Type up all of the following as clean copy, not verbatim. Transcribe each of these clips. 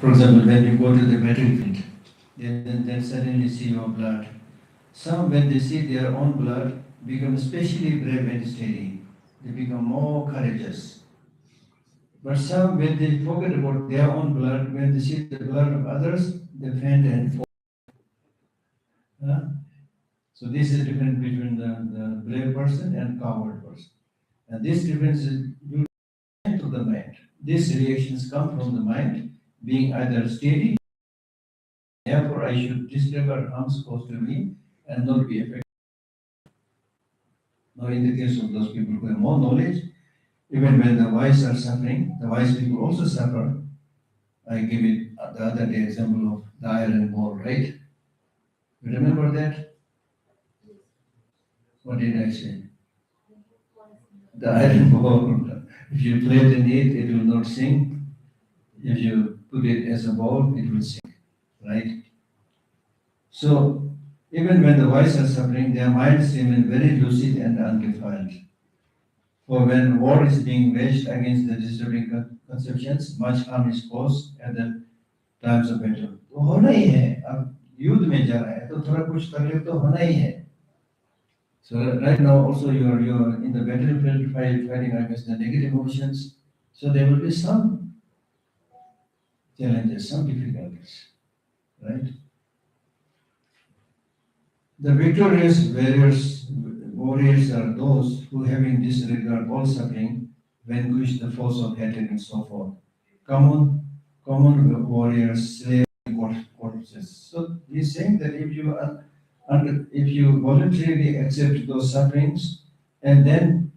For example, when you go to the battlefield, then suddenly see your blood. Some, when they see their own blood, become especially brave and steady. They become more courageous. But some, when they forget about their own blood, when they see the blood of others, they faint and fall. Huh? So this is the difference between the brave person and coward person. And this difference is due to the mind. These reactions come from the mind being either steady, therefore I should disregard harms caused to me and not be affected. Now in the case of those people who have more knowledge, even when the wise are suffering, the wise people also suffer. I give it the other day example of the iron ball, right? You remember that? What did I say? The iron ball. If you play it in it, it will not sink. If you put it as a ball, it will sink, right? So even when the wise are suffering, their minds remain very lucid and undefiled. For when war is being waged against the disturbing conceptions, much harm is caused at the times of battle. तो होना ही है अब युद्ध में जा रहा है तो थोड़ा कुछ तकलीफ तो होना ही है. So right now also you're in the battlefield fighting against the negative emotions. So there will be some challenges, some difficulties, right? The victorious warriors are those who, having disregard all suffering, vanquish the force of hatred and so forth. Common warriors slay corpses. So he's saying that if you voluntarily accept those sufferings and then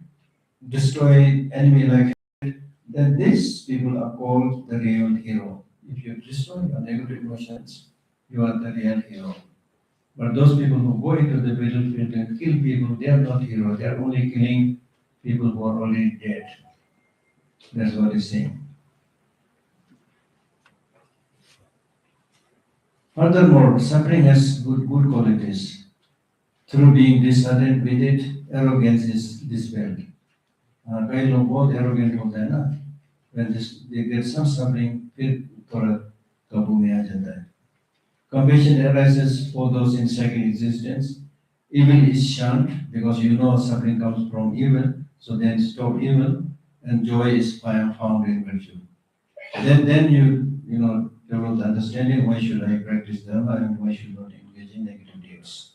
destroy enemy like hatred, then these people are called the real hero. If you destroy your negative emotions, you are the real hero. But those people who go into the battlefield and kill people, they are not heroes. They are only killing people who are already dead. That's what he's saying. Furthermore, suffering has good qualities. Through being disheartened with it, arrogance is dispelled. कई लोग बहुत arrogant होते हैं ना. When they get some suffering, फिर थोड़ा काबू में आ जाता है. Compassion arises for those in second existence. Evil is shunned because you know suffering comes from evil, so then stop evil, and joy is found in virtue. Then you know develop the understanding why should I practice dharma and why should not engage in negative deeds.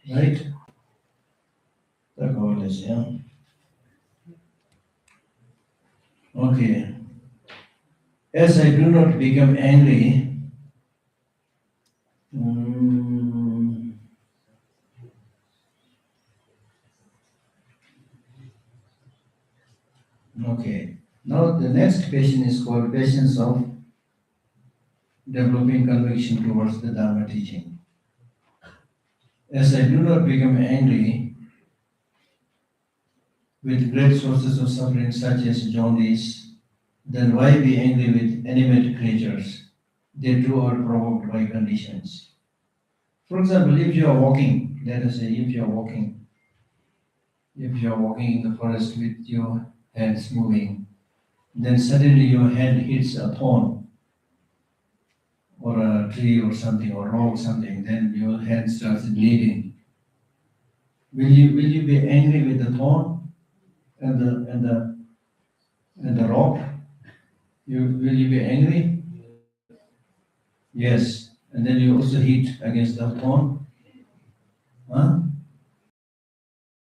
Right? That's all it is, yeah. Okay. As I do not become angry. Okay. Now the next patient is called patience of developing conviction towards the Dharma teaching. As I do not become angry with great sources of suffering such as jaundice, then why be angry with animate creatures? They too are provoked by conditions. For example, if you are walking, let us say if you are walking in the forest with your hands moving, then suddenly your hand hits a thorn or a tree or something or rock or something, then your hand starts bleeding. Will you be angry with the thorn and the rock? Will you be angry? Yes. And then you also hit against the thorn. Huh?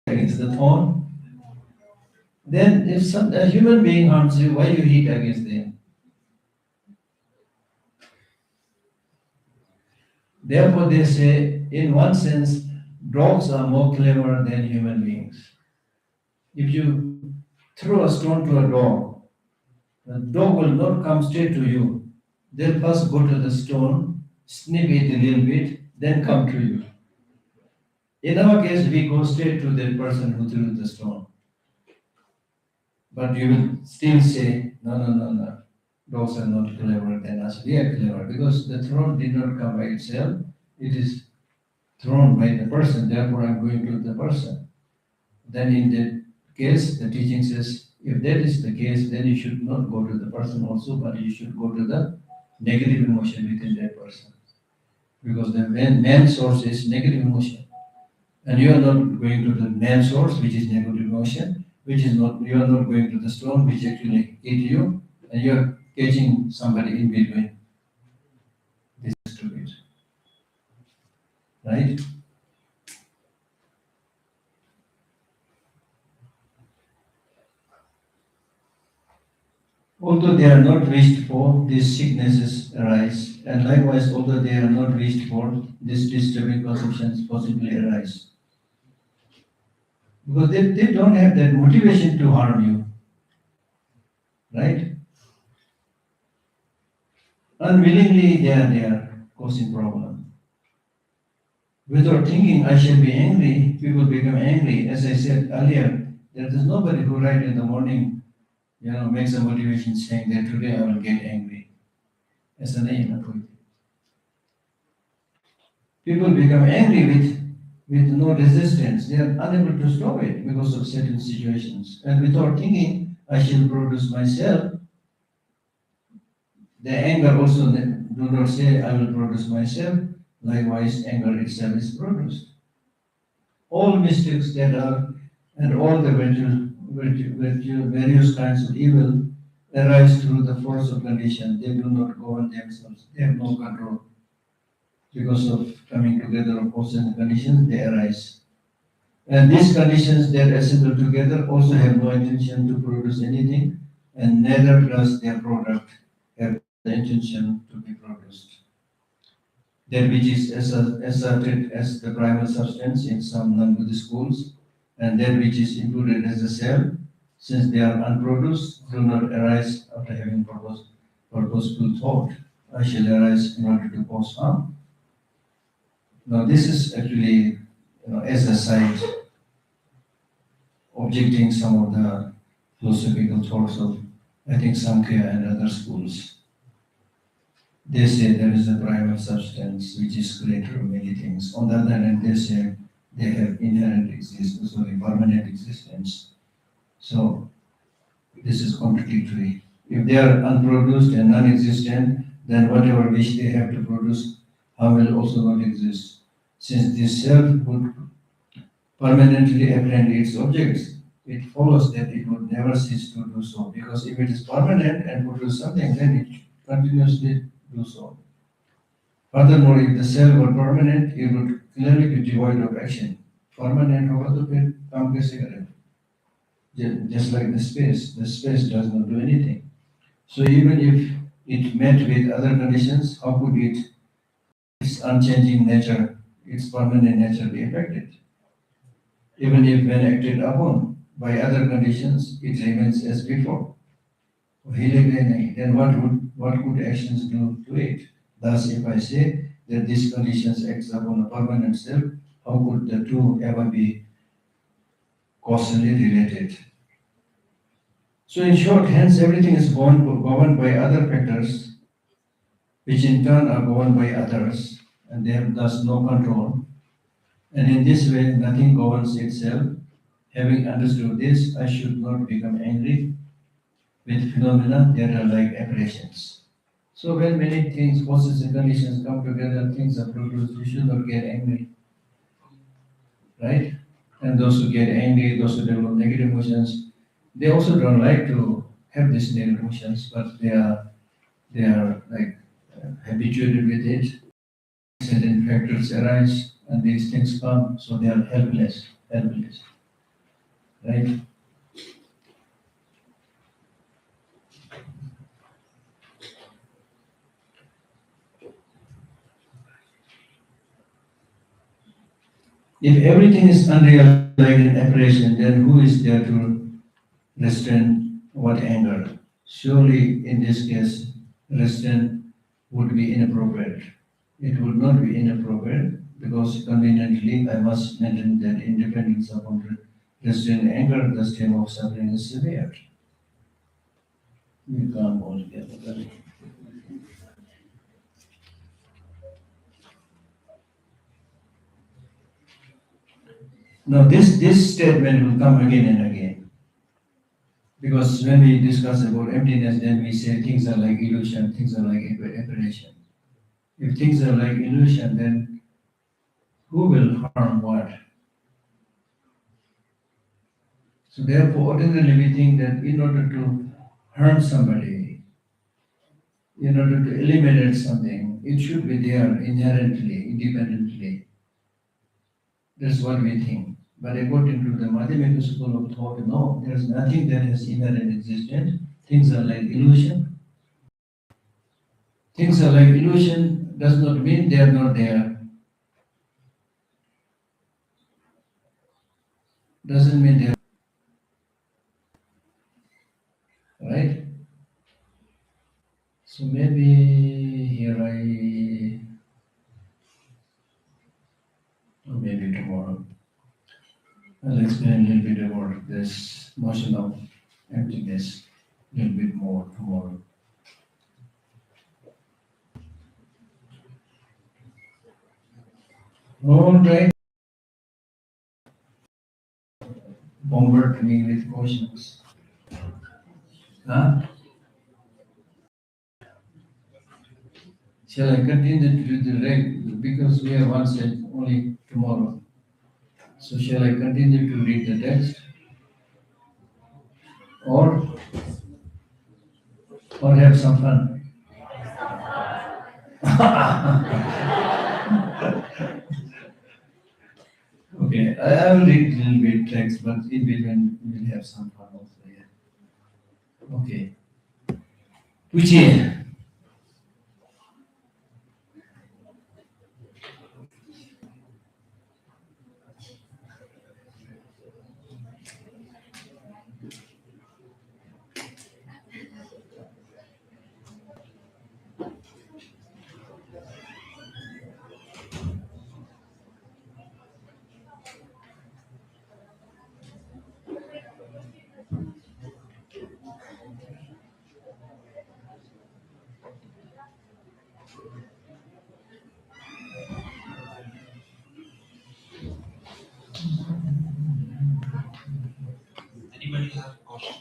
Against the thorn. Then if a human being harms you, why you hit against them? Therefore they say, in one sense, dogs are more clever than human beings. If you throw a stone to a dog, the dog will not come straight to you. They'll first go to the stone, snip it a little bit, then come to you. In our case, we go straight to the person who threw the stone. But you will still say, no. Dogs are not clever than us. We are clever because the throne did not come by itself. It is thrown by the person. Therefore, I'm going to the person. Then in that case, the teaching says, if that is the case, then you should not go to the person also, but you should go to the negative emotion within that person. Because the main source is negative emotion. And you are not going to the main source, which is negative emotion, which is not, you are not going to the stone, which actually hit you, and you are catching somebody in between. This is stupid. Right? Although they are not wished for, these sicknesses arise, and likewise, although they are not wished for, these disturbing perceptions possibly arise. Because they don't have that motivation to harm you, right? Unwillingly, they are there causing problem. Without thinking, I shall be angry, people become angry. As I said earlier, there is nobody who right in the morning, makes a motivation saying that today I will get angry. As a name, people become angry with no resistance. They are unable to stop it because of certain situations. And without thinking, I shall produce myself. The anger also do not say, I will produce myself. Likewise, anger itself is produced. All mistakes that are, and all the various kinds of evil arise through the force of condition. They do not govern themselves. They have no control. Because of coming together of forces and conditions, they arise. And these conditions that assemble together also have no intention to produce anything, and neither does their product have the intention to be produced. That which is asserted as the primal substance in some non-Buddhist schools, and that which is included as a cell, since they are unproduced, do not arise after having purposeful thought. I shall arise in order to cause harm. Now, this is actually, as a side, objecting some of the philosophical thoughts of, I think, Sankhya and other schools. They say there is a primal substance which is creator of many things. On the other hand, they say they have inherent existence, sorry, permanent existence. So this is contradictory. If they are unproduced and non-existent, then whatever wish they have to produce, harm will also not exist. Since this self would permanently apprehend its objects, it follows that it would never cease to do so. Because if it is permanent and produce something, then it continuously do so. Furthermore, if the cell were permanent, it would clearly be devoid of action. Permanent होगा तो फिर काम कैसे करेगा? Just like the space does not do anything. So even if it met with other conditions, how could its unchanging nature, its permanent nature be affected? Even if when acted upon by other conditions, it remains as before. Then what could actions do to it? Thus, if I say that these conditions acts upon a permanent self, how could the two ever be causally related? So in short, hence everything is governed by other factors, which in turn are governed by others, and they have thus no control. And in this way, nothing governs itself. Having understood this, I should not become angry with phenomena that are like apparitions. So when many things, forces and conditions come together, things are produced, you should not get angry, right? And those who get angry, those who develop negative emotions, they also don't like to have these negative emotions, but they are like habituated with it. Certain factors arise and these things come, so they are helpless, right? If everything is unreal like an apparition, then who is there to restrain what anger? Surely in this case, restraint would be inappropriate. It would not be inappropriate because conveniently I must maintain that independence upon restraint anger, the stem of suffering is severe. We can't all together. Now this statement will come again and again. Because when we discuss about emptiness, then we say things are like illusion, things are like apparition. If things are like illusion, then who will harm what? So therefore, ordinarily we think that in order to harm somebody, in order to eliminate something, it should be there inherently, independently. That's what we think. But according to the mathematical school of thought, no, there's nothing that has inherent existence. Things are like illusion. Things are like illusion does not mean they are not there. Doesn't mean they're right. So maybe here or maybe tomorrow, I'll explain a little bit about this notion of emptiness a little bit more tomorrow. All right. Bombard me with questions. Huh? Shall I continue to do the because we have one set only tomorrow. So shall I continue to read the text or have some fun? Okay, I will read a little bit text, but in between we'll have some fun also. Yeah. Okay. पूछिए. Anybody have a question?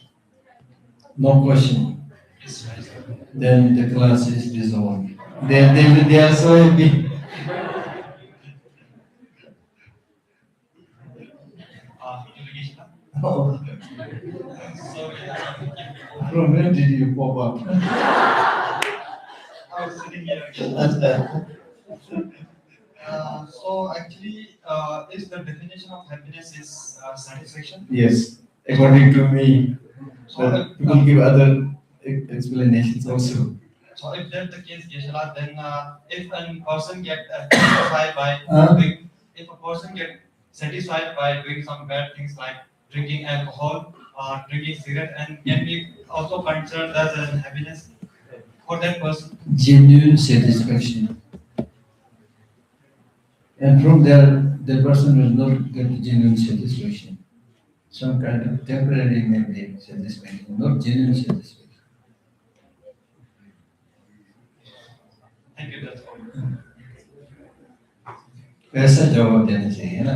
No question. Yes, guys. Then the class is dissolved. They are so happy. Irrigation. Oh, So, from where did you pop up? I was sitting here. So actually, is the definition of happiness is satisfaction? Yes, according to me. So, But people give other explanations also. so if that's the case, Geshala, then if a person get satisfied by doing, if a person get satisfied by doing some bad things like drinking alcohol, drinking cigarette, and can be also considered as an happiness for that person. Genuine satisfaction. And from there, the person will not get genuine satisfaction. Some kind of temporary maybe satisfaction, not genuine satisfaction. Thank you. That's all. ऐसा जवाब देना चाहिए ना.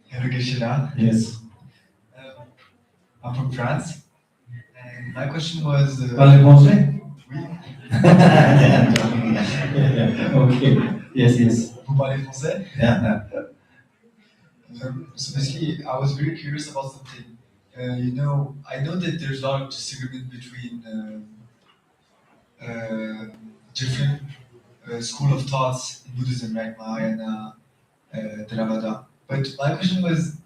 Hello, Gishila. Yes. I'm from France. And my question was. Parlez français? Oui. Yeah, I'm joking. Yeah. Okay. Yes, yes. Vous parlez français? Yeah. So basically, I was very curious about something. I know that there's a lot of disagreement between different school of thoughts in Buddhism, right? Mahayana, Theravada. But my question was,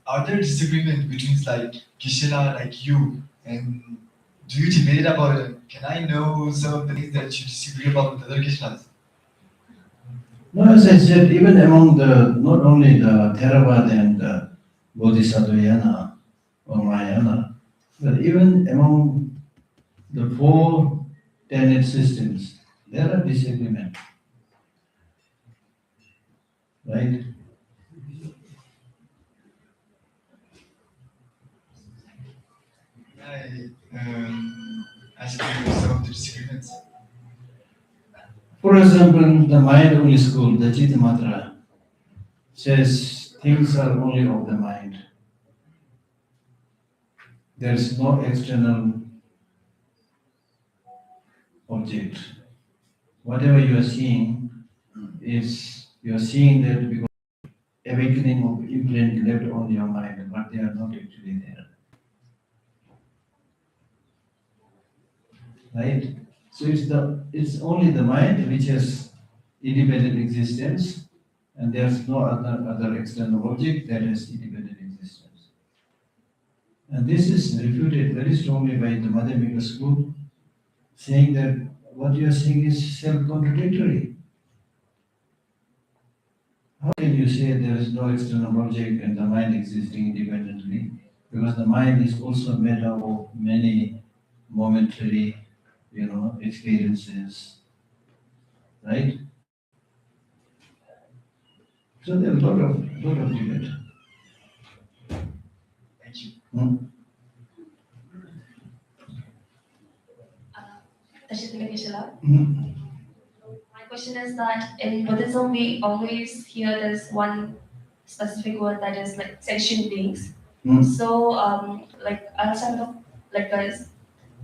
are there disagreement between like Gishela, like you, and do you debate about it? Can I know some of the things that you disagree about with other Gishelas? No, as I said, even among not only the Theravada and the Bodhisattvayana or Mahayana, but even among the four tenet systems, there are disagreement, right? I ask you some of the disagreements. For example, the mind-only school, the Chitamatra, says things are only of the mind. There is no external object. Whatever you are seeing is, you are seeing that because awakening of imprint left on your mind, but they are not actually there. Right? So it's only the mind which has independent existence, and there's no other external object that has independent existence. And this is refuted very strongly by the Madhyamika school, saying that what you are saying is self-contradictory. How can you say there is no external object and the mind existing independently? Because the mind is also made up of many momentary, experiences, right? So there are a lot of debate. Thank you. My question is that in Buddhism we always hear this one specific word that is like sentient beings. So like I also have like a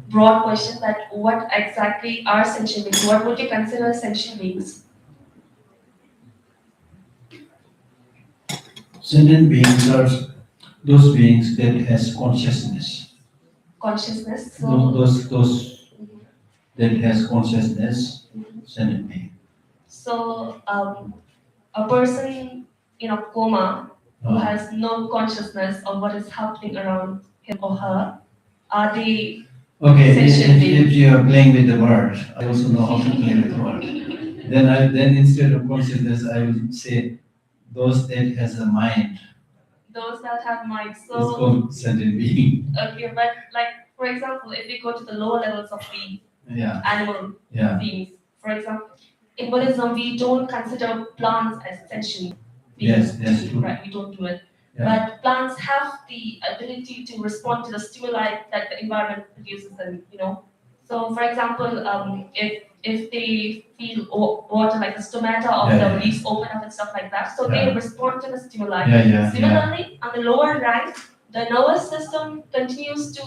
broad question that what exactly are sentient beings? What would you consider sentient beings? Sentient beings are those beings that has consciousness. Consciousness. So Those that has consciousness, sentient being. So a person in a coma who has no consciousness of what is happening around him or her, are they Okay, sentient beings? if you are playing with the word, I also know how to play with the word. Then instead of consciousness, I will say those that has a mind. Those that have minds. It's called sentient being. Okay, but like for example, if we go to the lower levels of the Yeah. animal Yeah. beings, for example, in Buddhism we don't consider plants as sentient Yes, beings. that's true. Right, we don't do it. Yeah. But plants have the ability to respond to the stimuli that the environment produces them, So for example, if they feel water, like the stomata of the leaves open up and stuff like that, so they respond to the stimuli. Similarly, on the lower rank, the nervous system continues to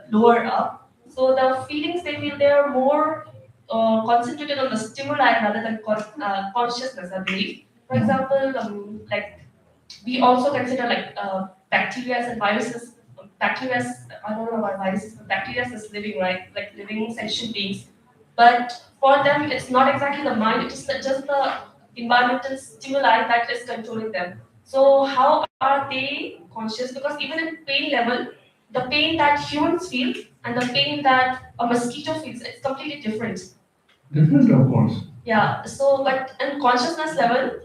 lower up. So the feelings they feel, they are more concentrated on the stimuli rather than consciousness, I believe. For example, we also consider bacteria and viruses. Bacteria, I don't know about viruses, but bacteria is living, right? Like living sentient beings. But for them, it's not exactly the mind, it is just the environmental stimuli that is controlling them. So how are they conscious? Because even in pain level, the pain that humans feel and the pain that a mosquito feels, it's completely different. Different, of course. Yeah, so but in consciousness level,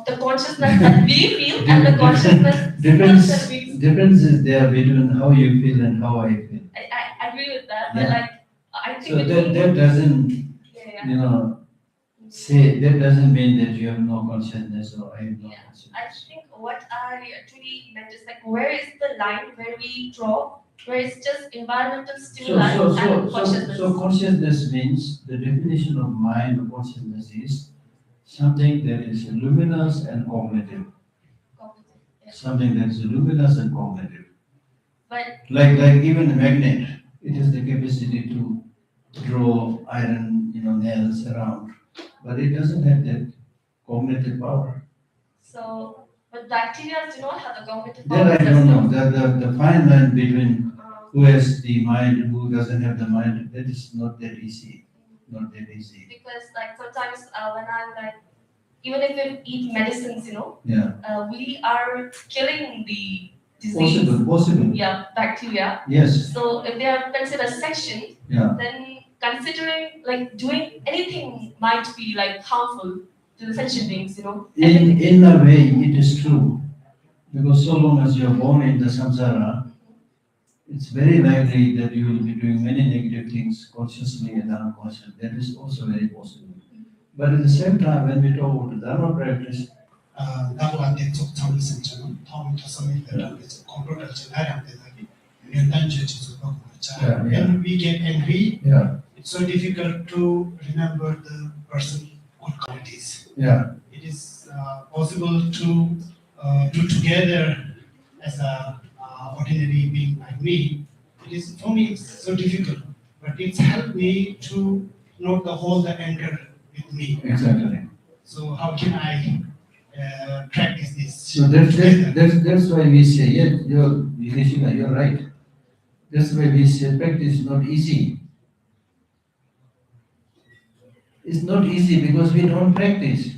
the consciousness that we feel and the consciousness Difference is there between how you feel and how I feel. I agree with that, Yeah. but I think So that doesn't, say, that doesn't mean that you have no consciousness or I have no consciousness. I think what I truly meant is where is the line where we draw, where it's just environmental stimuli and consciousness. So consciousness means, the definition of mind or consciousness is something that is luminous and cognitive. Something that is luminous and cognitive. But like even a magnet, it has the capacity to draw iron, nails around, but it doesn't have that cognitive power. So, but bacteria do not have the cognitive power. That I don't know. The fine line between who has the mind and who doesn't have the mind, that is not that easy. Not that easy. Because sometimes when I'm even if we eat medicines, we are killing the disease. Possible. Yeah, bacteria. Yes. So if they are considered section, then considering doing anything might be harmful to the sentient beings, In a way, it is true, because so long as you are born in the samsara, it's very likely that you will be doing many negative things consciously and unconsciously. That is also very possible. But at the same time, when we talk about the Dharma practice, 나도 안돼 쪽창을 생처럼 다음 도성이 되면서 컴퓨터 전화량 대답이 연단 제출을 하고 있자. When we get angry, it's so difficult to remember the person good qualities. Yeah, It is possible to do together as a ordinary being like me. It is for me it's so difficult, but it's helped me to note the whole the anger with me. exactly. So how can I practice this? So that's why we say, yeah, you're right. That's why we say practice is not easy. It's not easy because we don't practice.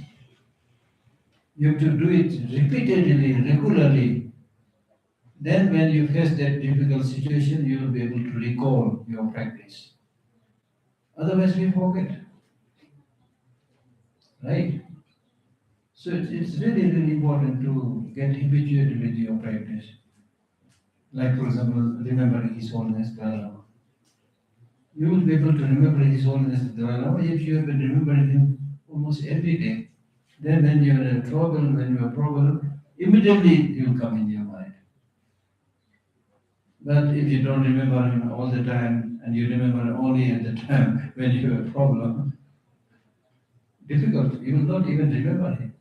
You have to do it repeatedly, regularly. Then when you face that difficult situation, you will be able to recall your practice. Otherwise we forget. Right? So it's really, really important to get habituated with your practice. Like for example, remembering His Holiness Dalai Lama. You will be able to remember His Holiness Dalai Lama if you have been remembering him almost every day. Then when you're in trouble, when you're problem, immediately he will come in your mind. But if you don't remember him all the time and you remember only at the time when you have a problem, difficult, you will not even remember him.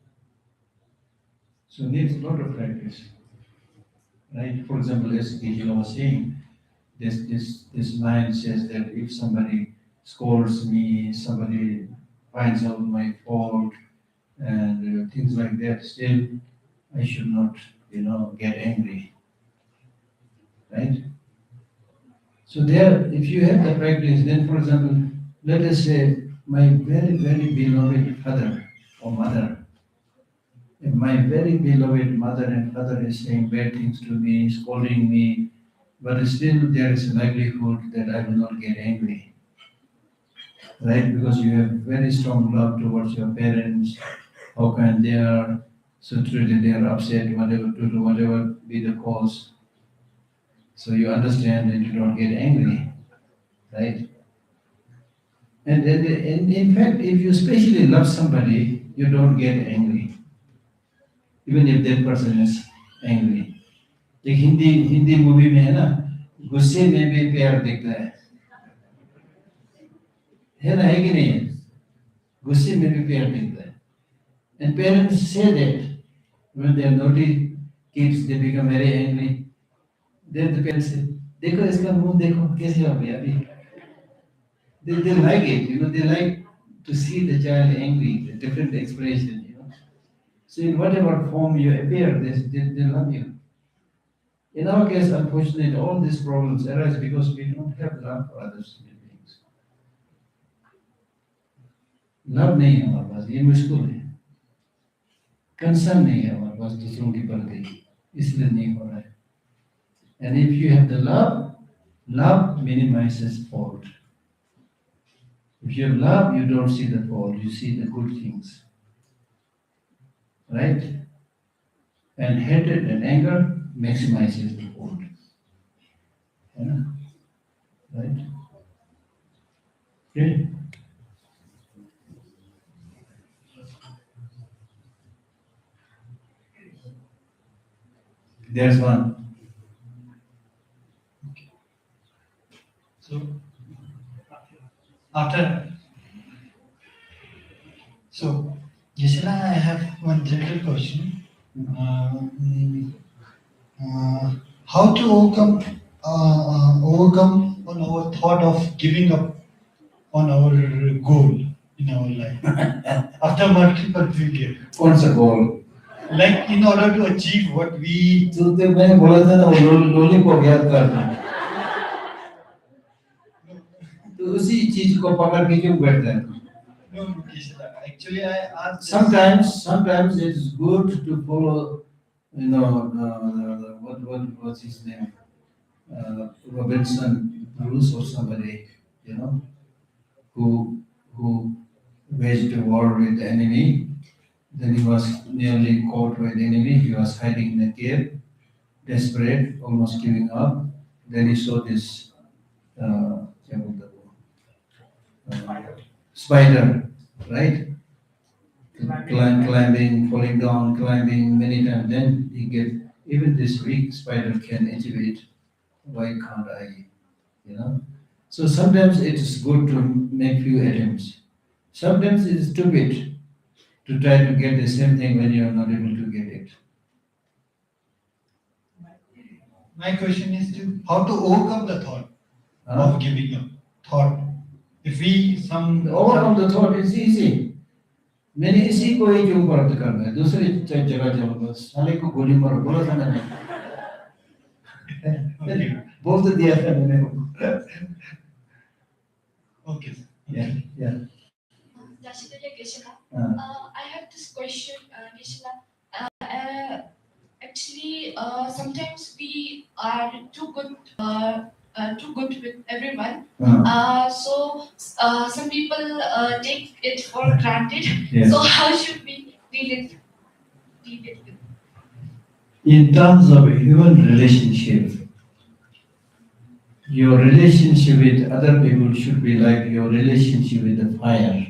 So needs a lot of practice. Right? For example, as Gijila was saying, this mind says that if somebody scolds me, somebody finds out my fault, and things like that, still I should not, get angry. Right? So there, if you have the practice, then for example, let us say my very, very beloved father or mother, if my very beloved mother and father is saying bad things to me, scolding me, but still there is a likelihood that I will not get angry, right? Because you have very strong love towards your parents, how kind they are, so truly they are upset, whatever to do, whatever be the cause. So you understand and you don't get angry, right? And in fact, if you especially love somebody, you don't get angry, even if that person is angry. एक Hindi movie में है ना, गुस्से में भी प्यार दिखता है ना, है कि नहीं है? गुस्से में भी प्यार दिखता है. And parents say that when they are naughty kids, they become very angry. Then the parents say, देखो इसका मुंह देखो कैसे हो गया अभी. They like it, they like to see the child angry, the different expression. So in whatever form you appear, they love you. In our case, unfortunately, all these problems arise because we don't have love for other human beings. Love नहीं है हमारे पास, ये मुश्किल है. Concern नहीं है हमारे पास दूसरों के प्रति, इसलिए नहीं हो रहा है. And if you have the love minimizes fault. If you have love, you don't see the fault, you see the good things. Right? And hatred and anger maximizes the fault. Yeah. Right? Okay. There's one. So, after, Gisela, I have one general question. How to overcome on our thought of giving up on our goal in our life after multiple failure? What's the goal? Like in order to achieve what we तो मैंने बोला था ना वो lollipop याद करना. तो उसी चीज को पकड़ के क्यों बैठते हैं? No, Gisela, actually I asked. Sometimes it's good to follow, what's his name, Robinson Bruce or somebody, who waged a war with the enemy. Then he was nearly caught by the enemy. He was hiding in a cave, desperate, almost giving up. Then he saw this spider, right? Climbing, falling down, climbing many times. Then he get, even this weak spider can achieve it. Why can't I? So sometimes it is good to make few attempts. Sometimes it is stupid to try to get the same thing when you are not able to get it. My question is to how to overcome the thought Huh? of giving up. Thought. If we some Overcome the thought is easy. मैंने इसी को ही क्यों प्राप्त करना है दूसरी जगह जाओ बस साले को गोली मारो बोला था मैंने बोल तो दिया था मैंने okay. Sir. yeah yeah Shantideva Geshala. uh, I have this question, Geshala. Actually, sometimes we are too good with everyone. So some people take it for granted. yes. So how should we deal it with? In terms of human relationship, your relationship with other people should be like your relationship with the fire.